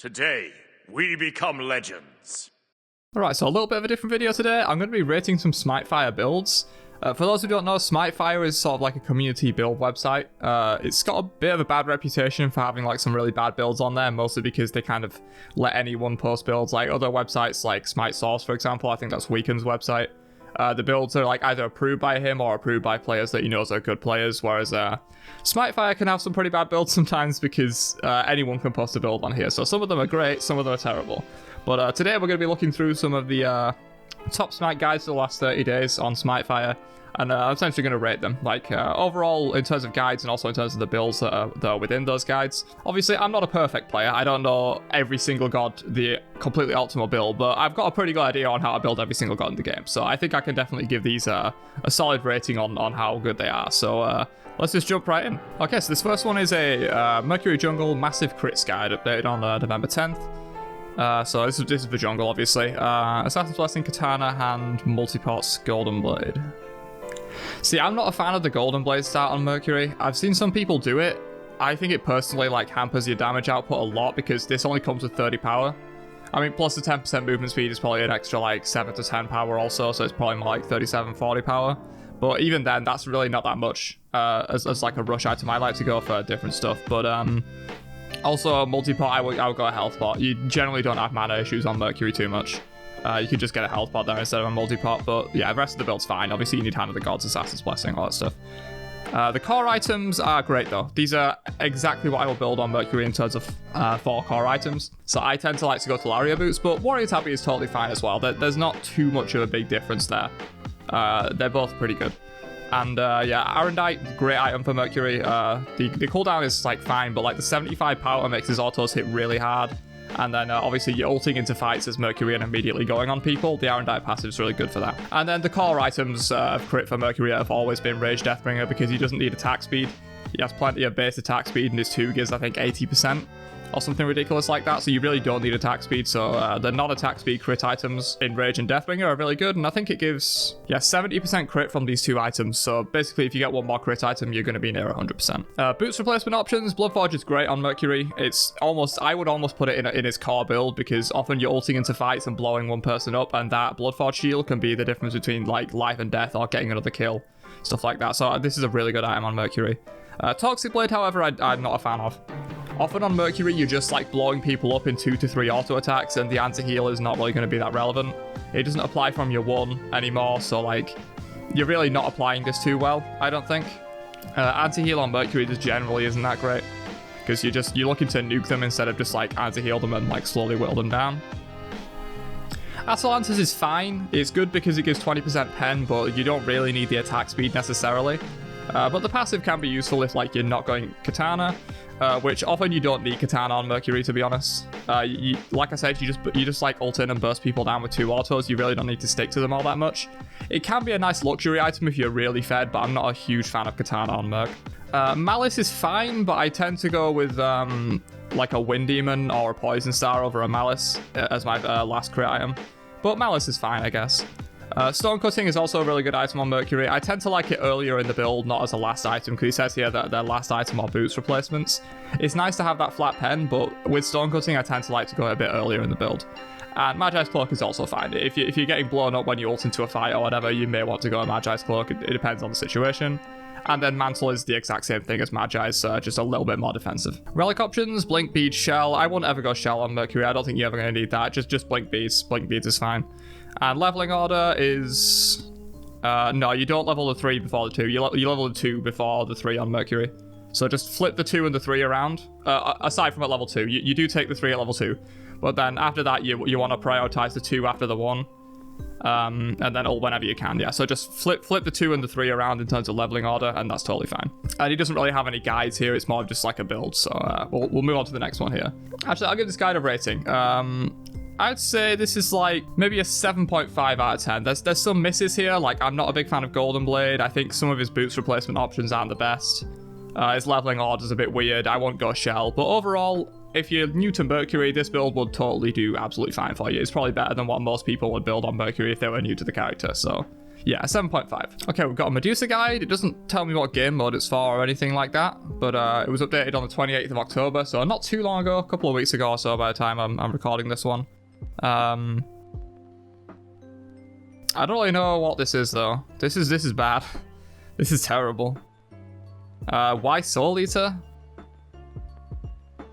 Today, we become legends. Alright, so a little bit of a different video today. I'm going to be rating some SMITEFIRE builds. For those who don't know, SMITEFIRE is sort of like a community build website. It's got a bit of a bad reputation for having like some really bad builds on there, mostly because they kind of let anyone post builds. Like other websites like Smite Source, for example, I think that's Weaken's website. The builds are like either approved by him or approved by players that he knows are good players, whereas SMITEFIRE can have some pretty bad builds sometimes because anyone can post a build on here. So some of them are great, some of them are terrible. But today we're going to be looking through some of the top Smite guides for the last 30 days on SMITEFIRE, and I'm essentially going to rate them, like overall in terms of guides and also in terms of the builds that are within those guides. Obviously, I'm not a perfect player. I don't know every single god, the completely optimal build, but I've got a pretty good idea on how to build every single god in the game. So I think I can definitely give these a solid rating on how good they are. So let's just jump right in. Okay, so this first one is a Mercury Jungle Massive Crits Guide updated on November 10th. So this is the jungle, obviously. Assassin's Blessing, Katana Hand, Multipots, Golden Blade. See, I'm not a fan of the Golden Blade start on Mercury. I've seen some people do it. I think it personally like hampers your damage output a lot because this only comes with 30 power. I mean, plus the 10% movement speed is probably an extra like 7 to 10 power also, so it's probably more like 37, 40 power. But even then, that's really not that much as like a rush item. I like to go for different stuff, but also, a multi-pot, I would go a health pot. You generally don't have mana issues on Mercury too much. You could just get a health pot there instead of a multi-pot, but yeah, the rest of the build's fine. Obviously, you need Hand of the Gods, Assassin's Blessing, all that stuff. The core items are great, though. These are exactly what I will build on Mercury in terms of 4 core items. So I tend to like to go to Laria Boots, but Warrior Tabby is totally fine as well. There's not too much of a big difference there. They're both pretty good. And yeah, Undying, great item for Mercury. The cooldown is like fine, but like the 75 power makes his autos hit really hard. And then obviously you're ulting into fights as Mercury and immediately going on people. The Undying passive is really good for that. And then the core items of crit for Mercury have always been Rage Deathbringer because he doesn't need attack speed. He has plenty of base attack speed, and his 2 gives I think 80%. Or something ridiculous like that, so you really don't need attack speed. So the non-attack speed crit items in Rage and Deathbringer are really good, and I think it gives 70% crit from these 2 items. So basically, if you get one more crit item, you're going to be near 100%. Boots replacement options. Bloodforge is great on Mercury. It's almost, I would almost put it in his core build because often you're ulting into fights and blowing one person up, and that Bloodforge shield can be the difference between like life and death or getting another kill, stuff like that. So this is a really good item on Mercury. Toxic Blade, however, I'm not a fan of. Often on Mercury, you're just like blowing people up in 2 to 3 auto attacks, and the anti-heal is not really going to be that relevant. It doesn't apply from your 1 anymore, so like you're really not applying this too well, I don't think. Anti-heal on Mercury just generally isn't that great because you're looking to nuke them instead of just like anti-heal them and like slowly whittle them down. Atalantis is fine. It's good because it gives 20% pen, but you don't really need the attack speed necessarily. But the passive can be useful if like you're not going Katana. Which often you don't need Katana on Mercury, to be honest. Like I said, you just like ult in and burst people down with 2 autos. You really don't need to stick to them all that much. It can be a nice luxury item if you're really fed, but I'm not a huge fan of Katana on Merc. Malice is fine, but I tend to go with like a Wind Demon or a Poison Star over a Malice as my last crit item. But Malice is fine, I guess. Stone Cutting is also a really good item on Mercury. I tend to like it earlier in the build, not as a last item, because it says here that their last item are boots replacements. It's nice to have that flat pen, but with Stone Cutting, I tend to like to go a bit earlier in the build. And Magi's Cloak is also fine. If you're getting blown up when you ult into a fight or whatever, you may want to go a Magi's Cloak. It depends on the situation. And then Mantle is the exact same thing as Magi's, just a little bit more defensive. Relic options, Blink Beads, Shell. I wouldn't ever go Shell on Mercury. I don't think you're ever going to need that. Just Blink Beads. Blink Beads is fine. And leveling order is... no, you don't level the 3 before the 2. You level the 2 before the 3 on Mercury. So just flip the 2 and the 3 around. Aside from at level 2. You do take the 3 at level 2. But then after that, you want to prioritize the 2 after the 1. And then ult whenever you can, yeah. So just flip the 2 and the 3 around in terms of leveling order, and that's totally fine. And he doesn't really have any guides here. It's more just like a build. So we'll move on to the next one here. Actually, I'll give this guide a rating. I'd say this is like maybe a 7.5 out of 10. There's some misses here. Like, I'm not a big fan of Golden Blade. I think some of his boots replacement options aren't the best. His leveling order's a bit weird. I won't go Shell. But overall, if you're new to Mercury, this build would totally do absolutely fine for you. It's probably better than what most people would build on Mercury if they were new to the character. So Yeah, 7.5. Okay, we've got a Medusa guide. It doesn't tell me what game mode it's for or anything like that, but it was updated on the 28th of October, so not too long ago, a couple of weeks ago or so by the time I'm recording this one. I don't really know what this is though. This is bad. This is terrible. Why Soul Eater?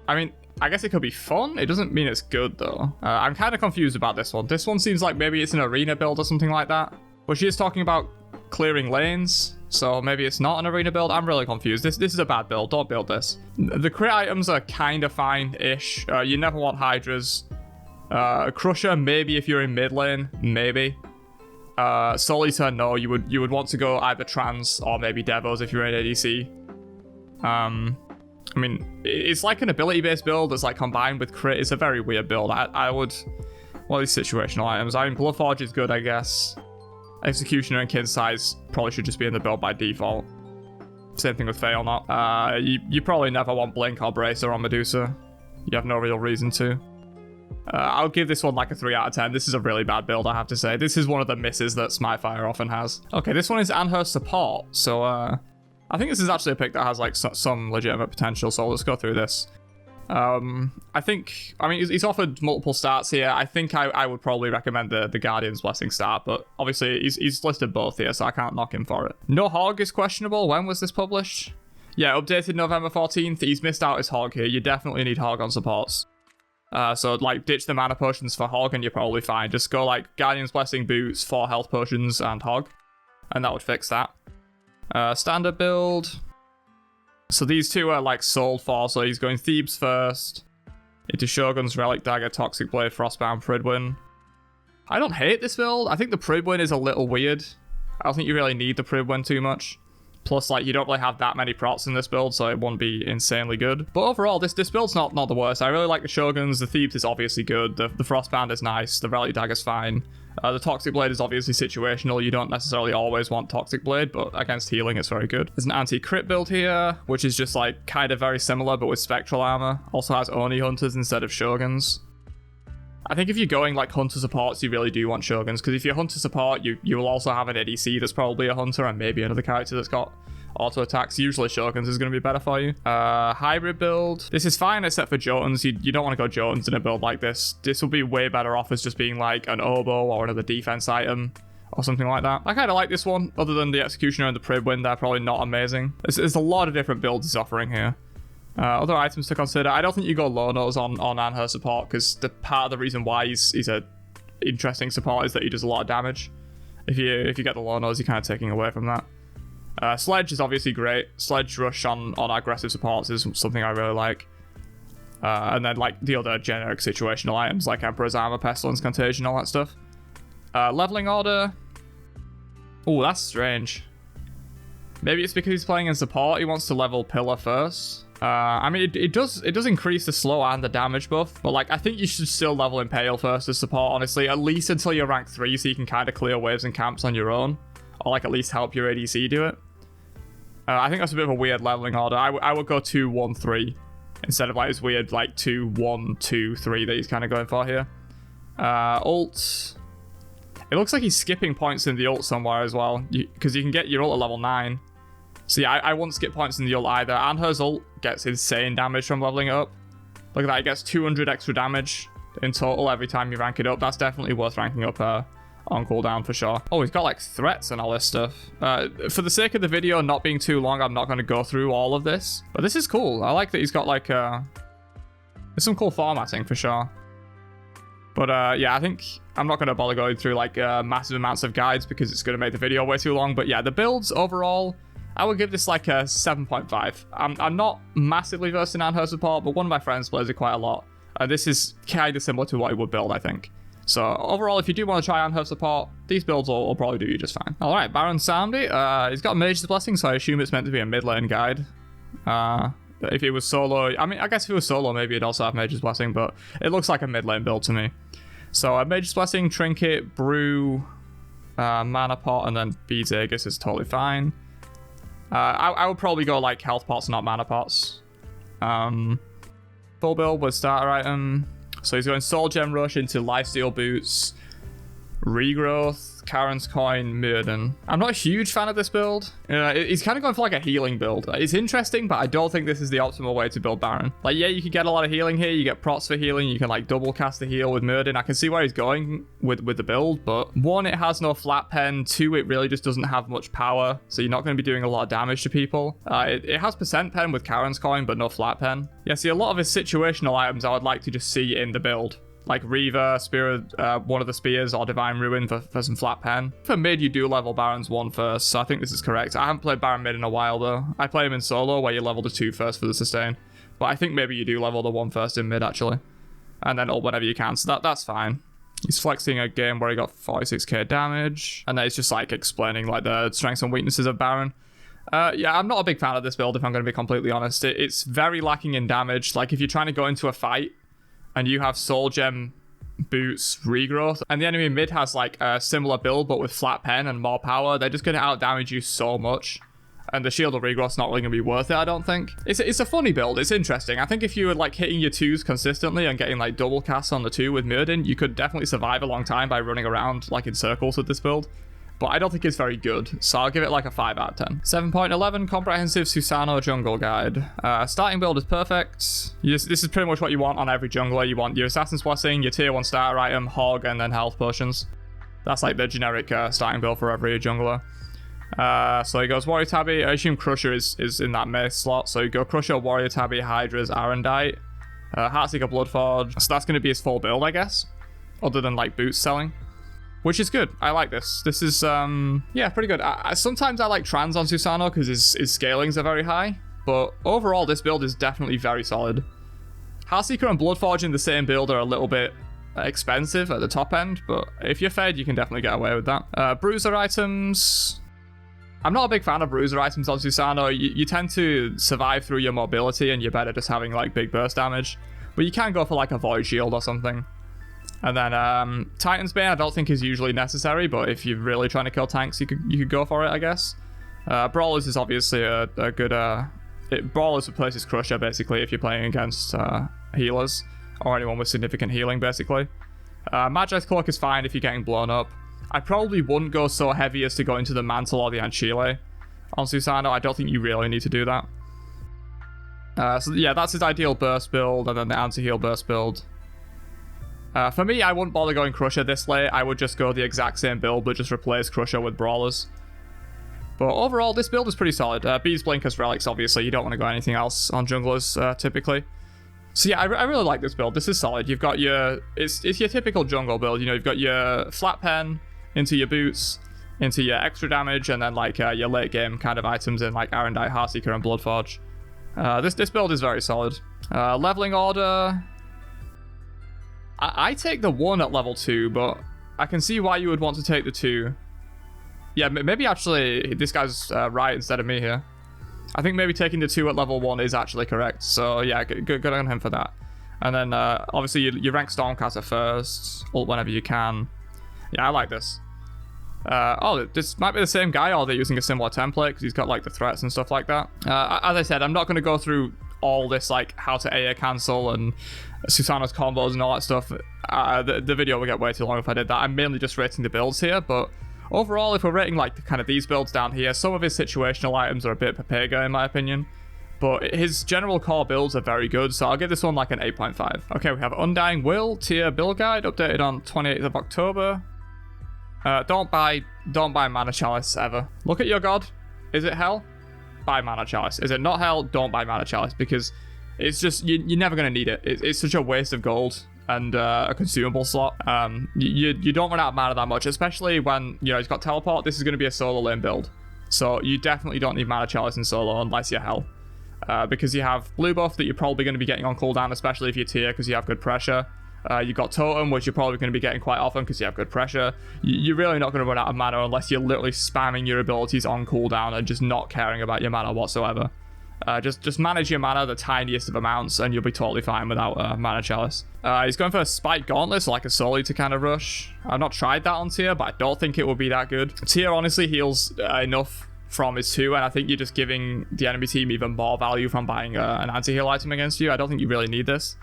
I mean, I guess it could be fun. It doesn't mean it's good though. I'm kind of confused about this one. This one seems like maybe it's an arena build or something like that. But she is talking about clearing lanes, so maybe it's not an arena build. I'm really confused. This is a bad build. Don't build this. The crit items are kind of fine-ish. You never want Hydras. Crusher, maybe if you're in mid lane, maybe. Soul Eater, no. You would want to go either Trans or maybe Devos if you're in ADC. I mean, it's like an ability-based build that's like combined with crit. It's a very weird build. I would... Well, these situational items. I mean, Bloodforge is good, I guess. Executioner and Kin Size probably should just be in the build by default. Same thing with Fae or not. You probably never want Blink or Bracer on Medusa. You have no real reason to. I'll give this one like a 3 out of 10. This is a really bad build, I have to say. This is one of the misses that SMITEFIRE often has. Okay, this one is Anher support. So I think this is actually a pick that has like some legitimate potential. So let's go through this. I mean, he's offered multiple starts here. I think I would probably recommend the Guardian's Blessing start, but obviously he's listed both here, so I can't knock him for it. No Hog is questionable. When was this published? Yeah, updated November 14th. He's missed out his Hog here. You definitely need Hog on supports. So like ditch the mana potions for Hog and you're probably fine. Just go like Guardian's Blessing boots, 4 health potions and Hog, and that would fix that. Standard build. So these two are like sold for, so he's going Thebes first, into Shogun's Relic Dagger, Toxic Blade, Frostbound, Pridwin. I don't hate this build. I think the Pridwin is a little weird. I don't think you really need the Pridwin too much. Plus, like, you don't really have that many procs in this build, so it won't be insanely good. But overall, this build's not the worst. I really like the Shoguns. The Thebes is obviously good. The Frostbound is nice. The Relic Dagger's fine. The Toxic Blade is obviously situational. You don't necessarily always want Toxic Blade, but against healing, it's very good. There's an anti-crit build here, which is just like kind of very similar, but with Spectral Armor. Also has Oni Hunters instead of Shoguns. I think if you're going like Hunter supports, you really do want Shoguns, because if you're Hunter support, you will also have an ADC that's probably a Hunter, and maybe another character that's got auto attacks. Usually Shoguns is going to be better for you. Hybrid build. This is fine except for Jotuns. You don't want to go Jotuns in a build like this. This will be way better off as just being like an Oboe or another defense item or something like that. I kind of like this one. Other than the Executioner and the Pridwin, they're probably not amazing. There's a lot of different builds he's offering here. Other items to consider. I don't think you go Lonos on Anher support, because the part of the reason why he's a interesting support is that he does a lot of damage. If you get the Lonos, you're kind of taking away from that. Sledge is obviously great. Sledge Rush on aggressive supports is something I really like. And then like the other generic situational items like Emperor's Armor, Pestilence, Contagion, all that stuff. Leveling order. Oh, that's strange. Maybe it's because he's playing in support. He wants to level Pillar first. I mean, it does increase the slow and the damage buff, but like I think you should still level Impale first as support, honestly, at least until you're rank 3, so you can kind of clear waves and camps on your own, or like at least help your ADC do it. I think that's a bit of a weird leveling order. I would go 2, 1, 3 instead of like this weird like 2, 1, 2, 3 that he's kind of going for here. Ult. It looks like he's skipping points in the ult somewhere as well, because you can get your ult at level 9. So yeah, I wouldn't skip points in the ult either. Anher's ult gets insane damage from leveling it up. Look at that, it gets 200 extra damage in total every time you rank it up. That's definitely worth ranking up on cooldown for sure. Oh, he's got like threats and all this stuff. For the sake of the video not being too long, I'm not going to go through all of this. But this is cool. I like that he's got like there's some cool formatting for sure. But yeah, I think I'm not going to bother going through like massive amounts of guides because it's going to make the video way too long. But yeah, the builds overall, I would give this like a 7.5. I'm not massively versed in Anher support, but one of my friends plays it quite a lot. This is kind of similar to what he would build, I think. So overall, if you do want to try Anher support, these builds will probably do you just fine. All right, Baron Samdi. He's got Mage's Blessing, so I assume it's meant to be a mid lane guide. If it was solo, I mean, I guess if it was solo, maybe it'd also have Mage's Blessing, but it looks like a mid lane build to me. So Mage's Blessing, Trinket, Brew, Mana Pot, and then Beads Aegis is totally fine. I would probably go like health pots, not mana pots. Full build with starter item. So he's going Soul Gem Rush into Lifesteal Boots. Regrowth, Karen's Coin, Myrden. I'm not a huge fan of this build. He's kind of going for like a healing build. It's interesting, but I don't think this is the optimal way to build Baron. Like, yeah, you can get a lot of healing here. You get prots for healing. You can like double cast the heal with Myrden. I can see where he's going with the build, but one, it has no flat pen. Two, it really just doesn't have much power, so you're not going to be doing a lot of damage to people. It has percent pen with Karen's Coin, but no flat pen. Yeah, see, a lot of his situational items I would like to just see in the build. Like Reaver, Spear, one of the Spears, or Divine Ruin for some flat pen. For mid, you do level Barons 1 first, so I think this is correct. I haven't played Baron mid in a while, though. I play him in solo, where you level the 2 first for the sustain. But I think maybe you do level the 1 first in mid, actually. And then ult whenever you can, so that's fine. He's flexing a game where he got 46k damage. And then he's just, like, explaining, like, the strengths and weaknesses of Baron. Yeah, I'm not a big fan of this build, if I'm going to be completely honest. It's very lacking in damage. Like, if you're trying to go into a fight, and you have Soul Gem, Boots, Regrowth, and the enemy mid has like a similar build but with flat pen and more power, they're just going to out-damage you so much. And the Shield of Regrowth's not really going to be worth it, I don't think. It's a funny build, it's interesting. I think if you were like hitting your 2s consistently and getting like double casts on the 2 with Myrden, you could definitely survive a long time by running around like in circles with this build. But I don't think it's very good, so I'll give it like a 5 out of 10. 7.11, Comprehensive Susano Jungle Guide. Starting build is perfect. This is pretty much what you want on every jungler. You want your Assassin's Blessing, your tier 1 starter item, Hog, and then health potions. That's like the generic starting build for every jungler. So he goes Warrior Tabby. I assume Crusher is in that Mace slot, so you go Crusher, Warrior Tabby, Hydras, Arendite, Heartseeker, Bloodforge. So that's going to be his full build, I guess, other than like boots selling. Which is good. I like this. This is, yeah, pretty good. Sometimes I like trans on Susano because his scalings are very high. But overall, this build is definitely very solid. Heartseeker and Bloodforge in the same build are a little bit expensive at the top end. But if you're fed, you can definitely get away with that. Bruiser items. I'm not a big fan of bruiser items on Susano. You tend to survive through your mobility and you're better just having like big burst damage. But you can go for like a Void Shield or something. And then Titan's Bane I don't think is usually necessary, but if you're really trying to kill tanks, you could go for it, I guess. Brawlers is obviously a good... Brawlers replaces Crusher, basically, if you're playing against healers, or anyone with significant healing, basically. Magi's Cloak is fine if you're getting blown up. I probably wouldn't go so heavy as to go into the Mantle or the Anchile on Susano. I don't think you really need to do that. So yeah, that's his ideal burst build, and then the anti-heal burst build. For me, I wouldn't bother going Crusher this late. I would just go the exact same build, but just replace Crusher with Brawlers. But overall, this build is pretty solid. Bees, Blinkers, Relics, obviously. You don't want to go anything else on junglers, typically. So yeah, I really like this build. This is solid. You've got your... It's your typical jungle build. You know, you've got your flat pen into your boots, into your extra damage, and then like your late game kind of items in like Arendite, Heartseeker, and Bloodforge. This build is very solid. Leveling order... I take the 1 at level 2, but I can see why you would want to take the 2. Yeah, maybe actually this guy's right instead of me here. I think maybe taking the 2 at level 1 is actually correct. So yeah, good on him for that. And then obviously you rank Stormcaster first, ult whenever you can. Yeah, I like this. Oh, this might be the same guy, or they're using a similar template because he's got like the threats and stuff like that. As I said, I'm not going to go through all this like how to AA cancel and Susano's combos and all that stuff. The video would get way too long if I did that. I'm mainly just rating the builds here, but overall, if we're rating like kind of these builds down here, some of his situational items are a bit papega in my opinion, but his general core builds are very good, so I'll give this one like an 8.5. Okay, we have Undying Will tier build guide updated on 28th of October. Don't buy Mana Chalice ever. Look at your god. Is it hell? Buy Mana Chalice. Is it not hell? Don't buy Mana Chalice, because it's just, you're never going to need it. It's such a waste of gold and a consumable slot. You don't run out of mana that much, especially when, you know, he's got teleport. This is going to be a solo lane build. So you definitely don't need Mana Chalice in solo unless you're hell. Because you have blue buff that you're probably going to be getting on cooldown, especially if you're tier, because you have good pressure. You've got Totem, which you're probably going to be getting quite often because you have good pressure. You're really not going to run out of mana unless you're literally spamming your abilities on cooldown and just not caring about your mana whatsoever. Just manage your mana the tiniest of amounts and you'll be totally fine without Mana Chalice. He's going for a Spike Gauntlet, so like a Soli to kind of rush. I've not tried that on tier, but I don't think it would be that good. Tier honestly heals enough from his 2, and I think you're just giving the enemy team even more value from buying an anti-heal item against you. I don't think you really need this.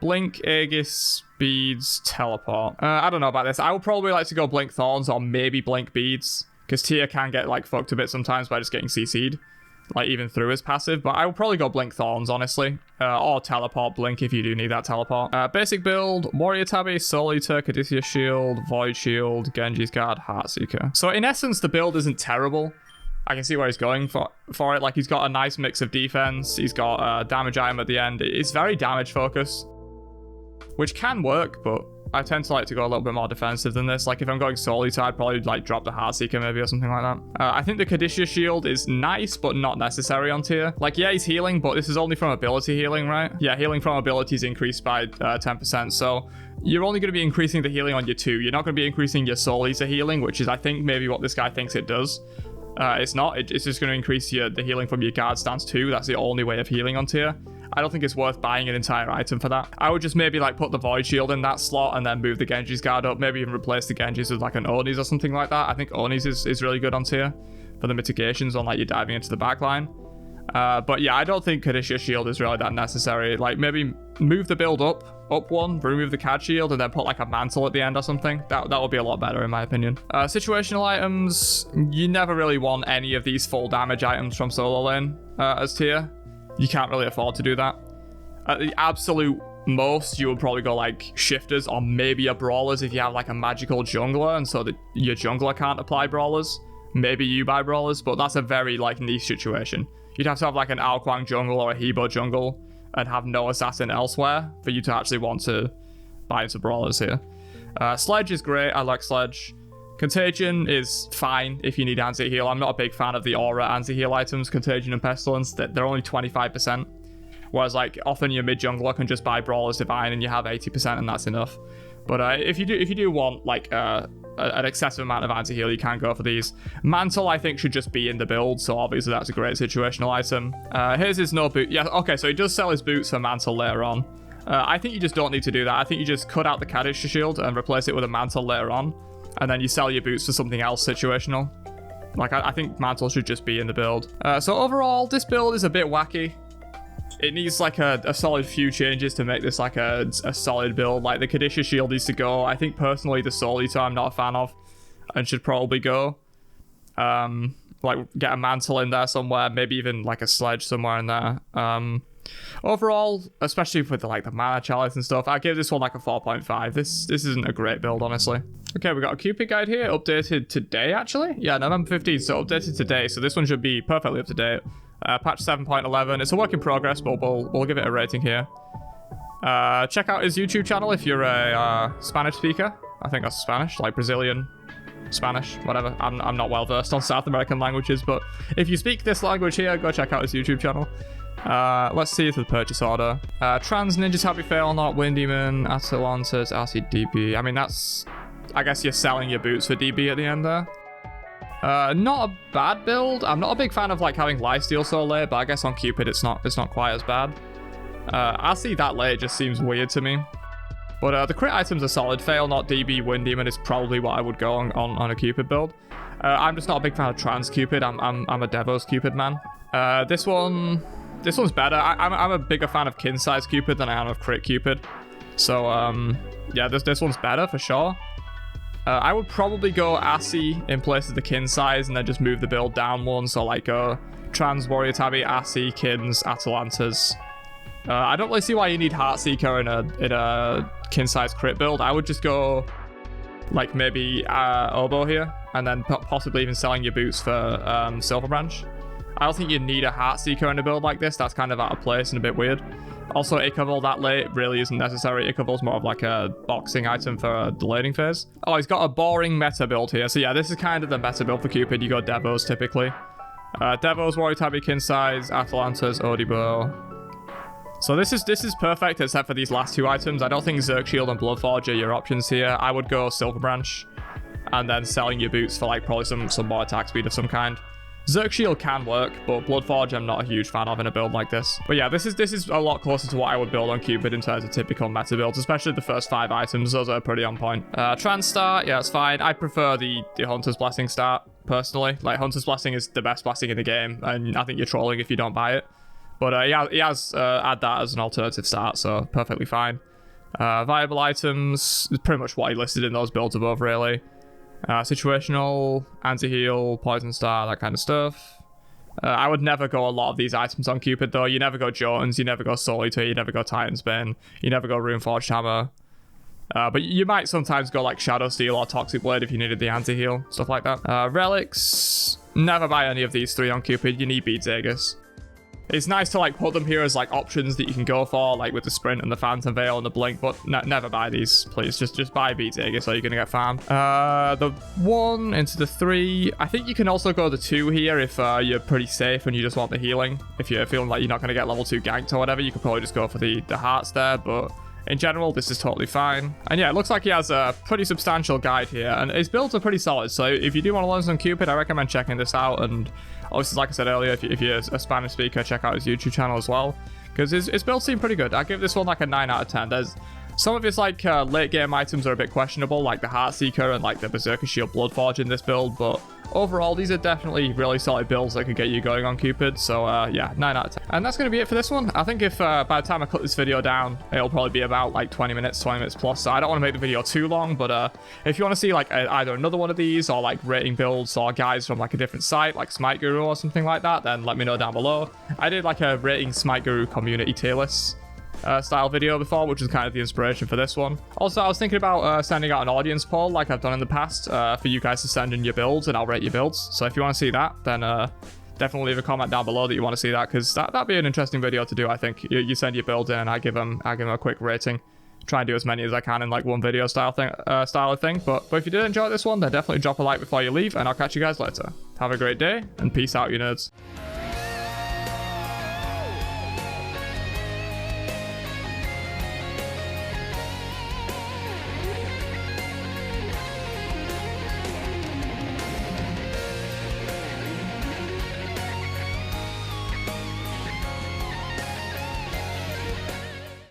Blink, Aegis, Beads, Teleport. I don't know about this. I would probably like to go Blink Thorns or maybe Blink Beads, because Tia can get like fucked a bit sometimes by just getting CC'd, like even through his passive. But I would probably go Blink Thorns, honestly, or Teleport Blink if you do need that teleport. Basic build: Warrior Tabby, Soul Eater, Caduceus Shield, Void Shield, Genji's Guard, Heartseeker. So in essence, the build isn't terrible. I can see where he's going for it. Like, he's got a nice mix of defense. He's got a damage item at the end. It's very damage focused, which can work, but I tend to like to go a little bit more defensive than this. Like, if I'm going Soul Eater, I'd probably like drop the Heartseeker maybe or something like that. I think the Caduceus Shield is nice, but not necessary on tier. Like, yeah, he's healing, but this is only from ability healing, right? Yeah, healing from ability is increased by 10%. So you're only going to be increasing the healing on your 2. You're not going to be increasing your Soul Eater healing, which is, I think, maybe what this guy thinks it does. It's not. It's just going to increase the healing from your guard stance too. That's the only way of healing on tier. I don't think it's worth buying an entire item for that. I would just maybe like put the Void Shield in that slot and then move the Genji's Guard up. Maybe even replace the Genji's with like an Oni's or something like that. I think Oni's is really good on tier for the mitigations on like you diving into the backline. But yeah, I don't think Caduceus Shield is really that necessary. Like, maybe move the build up one, remove the CAD shield, and then put like a mantle at the end or something. That would be a lot better in my opinion. Situational items, you never really want any of these full damage items from solo lane as tier. You can't really afford to do that. At the absolute most, you would probably go like shifters or maybe a brawlers if you have like a magical jungler, and so that your jungler can't apply brawlers. Maybe you buy brawlers, but that's a very like niche situation. You'd have to have like an Ao Kuang jungle or a Hebo jungle and have no assassin elsewhere for you to actually want to buy into brawlers here. Sledge is great. I like Sledge. Contagion is fine if you need anti-heal. I'm not a big fan of the aura anti-heal items, Contagion and Pestilence. They're only 25%. Whereas like often your mid jungler can just buy Brawler's Divine and you have 80% and that's enough. But if you do want like an excessive amount of anti-heal, you can go for these. Mantle, I think, should just be in the build, so obviously that's a great situational item. Here's his no boot. Yeah, okay, so he does sell his boots for Mantle later on. I think you just don't need to do that. I think you just cut out the Caduceus Shield and replace it with a Mantle later on, and then you sell your boots for something else situational. Like, I think Mantle should just be in the build. So overall, this build is a bit wacky. It needs like a solid few changes to make this like a solid build. Like the Caduceus Shield needs to go. I think personally the Soul Eater I'm not a fan of and should probably go. Like get a Mantle in there somewhere, maybe even like a Sledge somewhere in there. Overall, especially with the Mana Chalice and stuff, I give this one like a 4.5. This isn't a great build, honestly. Okay, we got a Cupid guide here, updated today actually. Yeah, November 15th, so updated today. So this one should be perfectly up to date. Patch 7.11. It's a work in progress, but we'll give it a rating here. Check out his YouTube channel if you're a Spanish speaker. I think that's Spanish, like Brazilian, Spanish, whatever. I'm not well versed on South American languages, but if you speak this language here, go check out his YouTube channel. Let's see the purchase order. Trans Ninjas Happy Fail Not, Windyman, Atalantas, RCDB. I mean, that's, I guess you're selling your boots for DB at the end there. Not a bad build. I'm not a big fan of like having lifesteal so late, but I guess on Cupid it's not quite as bad. I see that late just seems weird to me. But the crit items are solid. Fail Not, DB, Windyman is probably what I would go on a Cupid build. I'm just not a big fan of Trans Cupid. I'm a Devos Cupid man. This one's better. I'm a bigger fan of kin size Cupid than I am of crit Cupid. So yeah, this one's better for sure. I would probably go Assy in place of the kin size and then just move the build down one. So like go Trans, Warrior Tabby, Assy, Kins, Atalantas. I don't really see why you need Heartseeker in a kin size crit build. I would just go like maybe Oboe here and then possibly even selling your boots for Silver Branch. I don't think you need a Heartseeker in a build like this. That's kind of out of place and a bit weird. Also, Ichabod that late really isn't necessary. Ichabod's more of like a boxing item for the laning phase. Oh, he's got a boring meta build here. So yeah, this is kind of the meta build for Cupid. You go Devos typically. Devos, Warrior Tabby, kin size, Atalantas, Odibo. So this is perfect except for these last two items. I don't think Zerg Shield and Bloodforge are your options here. I would go Silver Branch and then selling your boots for like probably some more attack speed of some kind. Zerg Shield can work, but Bloodforge I'm not a huge fan of in a build like this. But yeah, this is a lot closer to what I would build on Cupid in terms of typical meta builds, especially the first 5 items. Those are pretty on point. Trans start, yeah, it's fine. I prefer the Hunter's Blessing start, personally. Like, Hunter's Blessing is the best blessing in the game, and I think you're trolling if you don't buy it. But he has add that as an alternative start, so perfectly fine. Viable items is pretty much what he listed in those builds above, really. Situational, anti-heal, poison star, that kind of stuff. I would never go a lot of these items on Cupid, though. You never go Jones, you never go Soul Eater, you never go Titan's Bane, you never go Runeforged Hammer. But you might sometimes go like Shadow Steel or Toxic Blade if you needed the anti-heal, stuff like that. Relics, never buy any of these 3 on Cupid. You need Beads Aegis. It's nice to like put them here as like options that you can go for, like with the Sprint and the Phantom Veil and the Blink, but never buy these, please. Just buy Beads Aegis or you're gonna get farmed. The 1 into the 3. I think you can also go the 2 here if you're pretty safe and you just want the healing. If you're feeling like you're not gonna get level 2 ganked or whatever, you could probably just go for the hearts there, but in general, this is totally fine. And yeah, it looks like he has a pretty substantial guide here, and his builds are pretty solid. So if you do want to learn some Cupid, I recommend checking this out. And obviously, like I said earlier, if you're a Spanish speaker, check out his YouTube channel as well, because his builds seem pretty good. I give this one like a 9 out of 10. There's some of his like late game items are a bit questionable, like the Heartseeker and like the Berserker Shield Bloodforge in this build, but overall, these are definitely really solid builds that could get you going on Cupid. So yeah, 9 out of 10. And that's going to be it for this one. I think if by the time I cut this video down, it'll probably be about like 20 minutes plus. So I don't want to make the video too long, but if you want to see like either another one of these or like rating builds or guides from like a different site, like Smite Guru or something like that, then let me know down below. I did like a rating Smite Guru community tier list style video before, which is kind of the inspiration for this one. Also, I was thinking about sending out an audience poll like I've done in the past for you guys to send in your builds and I'll rate your builds. So if you want to see that, then definitely leave a comment down below that you want to see that, because that'd be an interesting video to do. I think you send your builds in and I give them a quick rating. Try and do as many as I can in like one video style of thing. But if you did enjoy this one, then definitely drop a like before you leave, and I'll catch you guys later. Have a great day and peace out, you nerds.